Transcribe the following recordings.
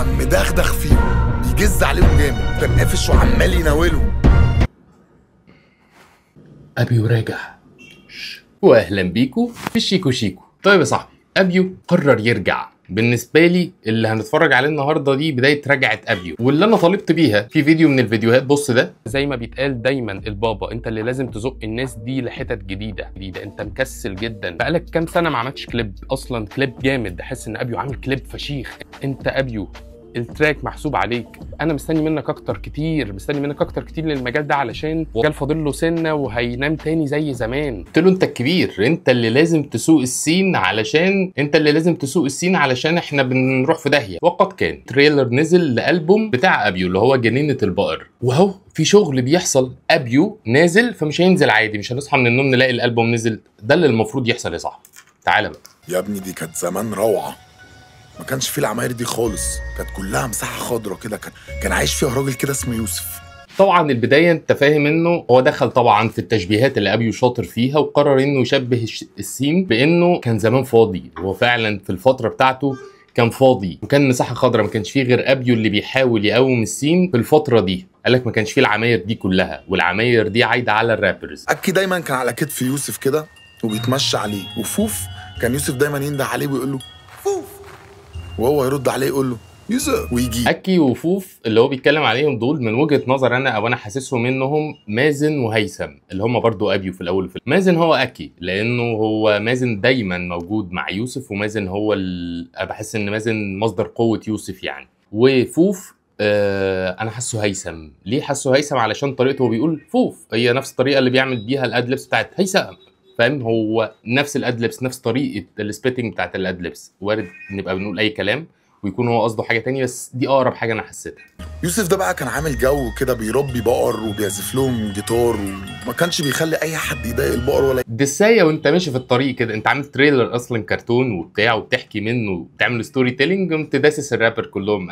عم مدغدغ فيهم، بيجز عليهم جامد، كان قافش وعمال يناولهم. ابيو راجع. واهلا بيكو في الشيكو شيكو. طيب يا صاحبي، ابيو قرر يرجع. بالنسبه لي اللي هنتفرج عليه النهارده دي بدايه رجعه ابيو، واللي انا طالبت بيها في فيديو من الفيديوهات. بص، ده زي ما بيتقال دايما البابا، انت اللي لازم تزق الناس دي لحتت جديده. انت مكسل جدا، بقالك كام سنه ما عملتش كليب اصلا، كليب جامد. احس ان ابيو عامل كليب فشيخ. انت ابيو التراك محسوب عليك. انا مستني منك اكتر كتير، للمجال ده، علشان مجال فاضل له سنه وهينام تاني زي زمان. قلت له انت الكبير، انت اللي لازم تسوق السين علشان احنا بنروح في داهيه. وقد كان تريلر نزل لالبوم بتاع ابيو اللي هو جنينه البقر، وهو في شغل بيحصل. ابيو نازل، فمش هينزل عادي، مش هنصحى من النوم نلاقي الالبوم نزل. ده اللي المفروض يحصل يا صاحبي. تعالى بقى يا ابني، دي كانت زمان روعه، ما كانش فيه العماير دي خالص، كانت كلها مساحه خضراء كده، كان عايش فيها راجل كده اسمه يوسف. طبعا البدايه انت فاهم انه هو دخل طبعا في التشبيهات اللي ابيو شاطر فيها، وقرر انه يشبه السين بانه كان زمان فاضي. هو فعلا في الفتره بتاعته كان فاضي وكان مساحه خضراء، ما كانش فيه غير ابيو اللي بيحاول يقوم السين في الفتره دي. قال لك ما كانش فيه العماير دي كلها، والعماير دي عايده على الرابرز. اكي دايما كان على كتف يوسف كده وبيتمشى عليه، وفوف كان يوسف دايما ينده عليه ويقول له فوف، وهو يرد عليه يقول له يوسف، ويجي. اكي وفوف اللي هو بيتكلم عليهم دول من وجهه نظر انا حاسسهم انهم مازن وهيثم، اللي هم برضو ابيو في الاول. مازن هو اكي، لانه هو مازن دايما موجود مع يوسف، ومازن هو بحس ان مازن مصدر قوه يوسف يعني. وفوف انا حاسه هيثم. ليه حاسه هيثم؟ علشان طريقته هو بيقول فوف هي نفس الطريقه اللي بيعمل بيها الادلبس بتاعت هيثم، فاهم؟ هو نفس الادلبس، نفس طريقه السبيتنج بتاعت الادلبس. وارد نبقى بنقول اي كلام ويكون هو قصده حاجه تانية، بس دي اقرب حاجه انا حسيتها. يوسف ده بقى كان عامل جو كده، بيربي بقر وبيعزف لهم جيتار، وما كانش بيخلي اي حد يضايق البقر ولا دسايه. وانت ماشي في الطريق كده، انت عامل تريلر اصلا كرتون وبتاع وبتحكي منه وبتعمل ستوري تيلينج، قمت داسس الرابر كلهم.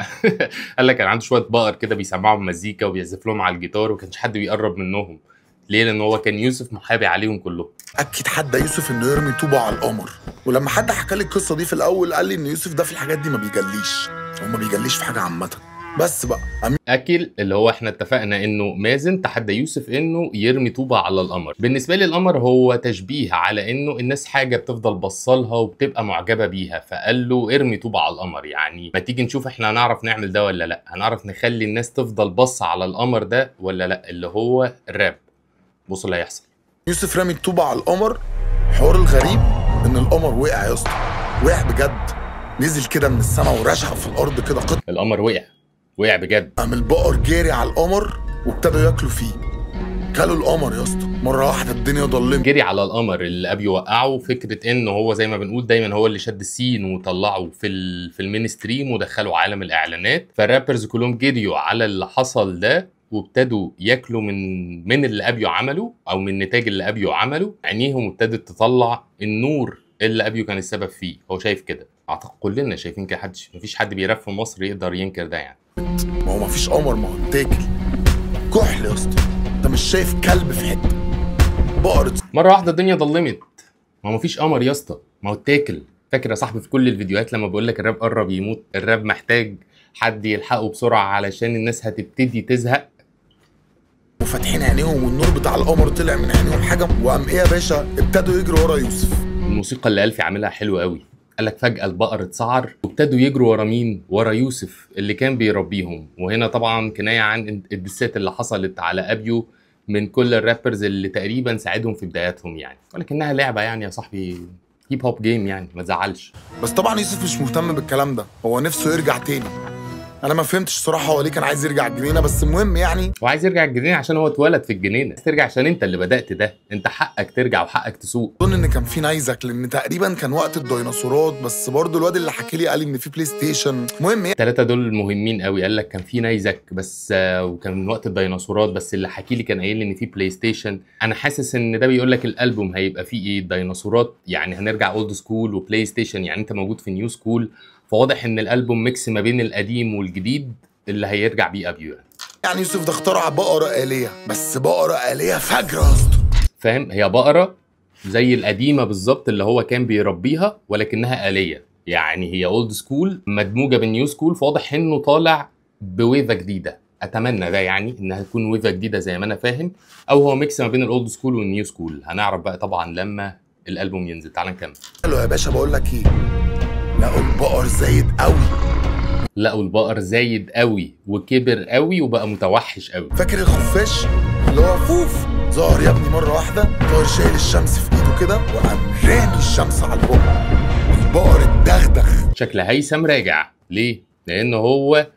قال لك كان عنده شويه بقر كده بيسمعهم مزيكا وبيعزف لهم على الجيتار، وكانش حد بيقرب منهم. ليه؟ لان هو كان يوسف محابي عليهم كلهم. اكيد حد يوسف انه يرمي طوبه على القمر. ولما حد حكى لي القصه دي في الاول قال لي ان يوسف ده في الحاجات دي ما بيجليش، هو ما بيجليش في حاجه عامه. بس بقى اكل اللي هو احنا اتفقنا انه مازن تحدى يوسف انه يرمي طوبه على القمر. بالنسبه لي القمر هو تشبيه على انه الناس حاجه بتفضل بصلها وبتبقى معجبه بيها، فقال له ارمي طوبه على القمر. يعني ما تيجي نشوف احنا هنعرف نعمل ده ولا لا، هنعرف نخلي الناس تفضل بص على القمر ده ولا لا، اللي هو الراب. بص اللي هيحصل. يوسف رامي الطوبه على القمر. الحوار الغريب ان القمر وقع يا اسطى، وقع بجد، نزل كده من السماء ورشق في الارض كده قطع. القمر وقع بجد. قام البقر جاري على القمر وابتدوا ياكلوا فيه، كلوا القمر يا اسطى. مره واحده الدنيا ضلمت. جري على القمر اللي ابي وقعه. فكره انه هو زي ما بنقول دايما هو اللي شد السين وطلعه في المين ستريم ودخله عالم الاعلانات. فالرابرز كلهم جريوا على اللي حصل ده وابتدوا ياكلوا من اللي ابيو عمله، او من النتاج اللي ابيو عمله. عينيهم ابتدت تطلع النور اللي ابيو كان السبب فيه. هو شايف كده، اعتقد كلنا شايفين كده، مفيش حد بيراب في مصر يقدر ينكر ده يعني. ما هو مفيش قمر، ما هو اتاكل كحل يا اسطى. انت مش شايف كلب في حته، بقرة مره واحده الدنيا ضلمت. ما هو مفيش قمر يا اسطى، ما هو اتاكل. فاكر يا صاحبي في كل الفيديوهات لما بقول لك الراب قرب يموت، الراب محتاج حد يلحقه بسرعه علشان الناس هتبتدي تزهق. وفاتحين عينيهم والنور بتاع القمر طلع من عينيهم حاجه، وقام ايه يا باشا، ابتدوا يجروا ورا يوسف. الموسيقى اللي ألفي عاملها حلوه قوي. قال لك فجاه البقر اتسعر وابتدوا يجروا ورا مين؟ ورا يوسف اللي كان بيربيهم. وهنا طبعا كنايه عن الدسات اللي حصلت على ابيو من كل الرابرز اللي تقريبا ساعدهم في بداياتهم يعني. ولكنها لعبه يعني يا صاحبي، هيب هوب جيم يعني، ما تزعلش. بس طبعا يوسف مش مهتم بالكلام ده، هو نفسه يرجع تاني. انا ما فهمتش صراحه هو ليه كان عايز يرجع الجنينه، بس المهم يعني هو عايز يرجع الجنينه عشان هو اتولد في الجنينه. ترجع عشان انت اللي بدات ده، انت حقك ترجع وحقك تسوق. اظن ان كان في نيزك، لان تقريبا كان وقت الديناصورات، بس برضه الواد اللي حكى لي قال ان في بلاي ستيشن. المهم يعني الثلاثه دول مهمين قوي. قال لك كان في نيزك بس وكان من وقت الديناصورات، بس اللي حكي لي كان قايل لي ان في بلاي ستيشن. انا حاسس ان ده بيقول لك الالبوم هيبقى فيه ايه؟ الديناصورات يعني هنرجع اولد سكول، وبلاي ستيشن يعني انت موجود في نيو سكول. فواضح ان الالبوم ميكس ما بين القديم والجديد اللي هيرجع بيه ابيو يعني يوسف ده اخترع بقرة آلية، بس بقرة آلية فجرة يا اسطى. فاهم؟ هي بقرة زي القديمة بالظبط اللي هو كان بيربيها، ولكنها آلية. يعني هي اولد سكول مدموجه بالنيو سكول، فواضح انه طالع بويفه جديده. اتمنى ده يعني انها تكون ويفه جديده زي ما انا فاهم، او هو ميكس ما بين الاولد سكول والنيو سكول. هنعرف بقى طبعا لما الالبوم ينزل. تعال نكمل. قال له يا باشا بقول لك ايه، لقوا البقر زايد قوي. لقوا البقر زايد قوي وكبر قوي وبقى متوحش قوي. فاكر الخفاش اللي هو فوف؟ ظهر يا ابني مره واحده، ظهر شايل الشمس في ايده كده وقام رامي الشمس على البقر. البقر اتدغدغ. شكل هيثم راجع ليه؟ لان هو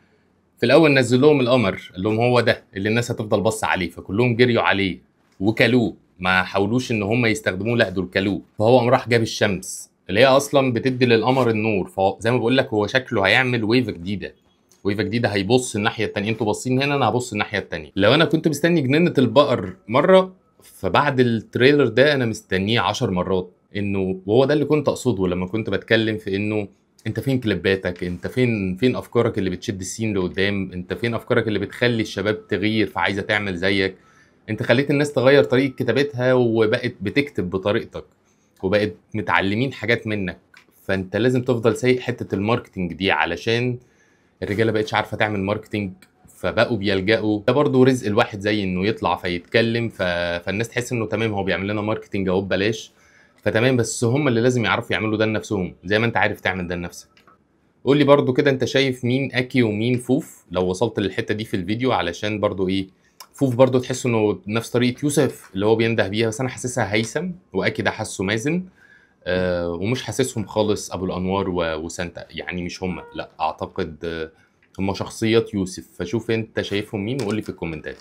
في الاول نزل لهم القمر، قال لهم هو ده اللي الناس هتفضل بص عليه، فكلهم جريوا عليه وكلوه، ما حاولوش ان هم يستخدموه، لا دول كلوه. فهو قام راح جاب الشمس اللي هي اصلا بتدي للقمر النور. فزي ما بقول لك هو شكله هيعمل ويفه جديده، ويفه جديده. هيبص الناحيه الثانيه، انتوا باصين هنا انا هبص الناحيه الثانيه. لو انا كنت مستني جنينه البقر مره، فبعد التريلر ده انا مستنيه 10 مرات. انه وهو ده اللي كنت اقصده لما كنت بتكلم في انه انت فين كليباتك، انت فين افكارك اللي بتشد السين لقدام، انت فين افكارك اللي بتخلي الشباب تغير فعايزه تعمل زيك. انت خليت الناس تغير طريقه كتابتها وبقت بتكتب بطريقتك وبقت متعلمين حاجات منك. فانت لازم تفضل سايق حته الماركتنج دي، علشان الرجاله بقتش عارفه تعمل ماركتنج، فبقوا بيلجأوا. ده برضو رزق الواحد زي انه يطلع فيتكلم فالناس تحس انه تمام هو بيعمل لنا ماركتنج اهو ببلاش، فتمام. بس هم اللي لازم يعرفوا يعملوا ده لنفسهم زي ما انت عارف تعمل ده لنفسك. قول لي برضو كده انت شايف مين اكي ومين فوف لو وصلت للحته دي في الفيديو، علشان برضو ايه، فوف برضو تحس انه نفس طريقه يوسف اللي هو بينده بيها، بس انا حاسسها هيثم، واكي ده حاسه مازن. ومش حاسسهم خالص ابو الانوار وسانتا، يعني مش هم، لا اعتقد هم شخصيات يوسف. فشوف انت شايفهم مين وقول لي في الكومنتات.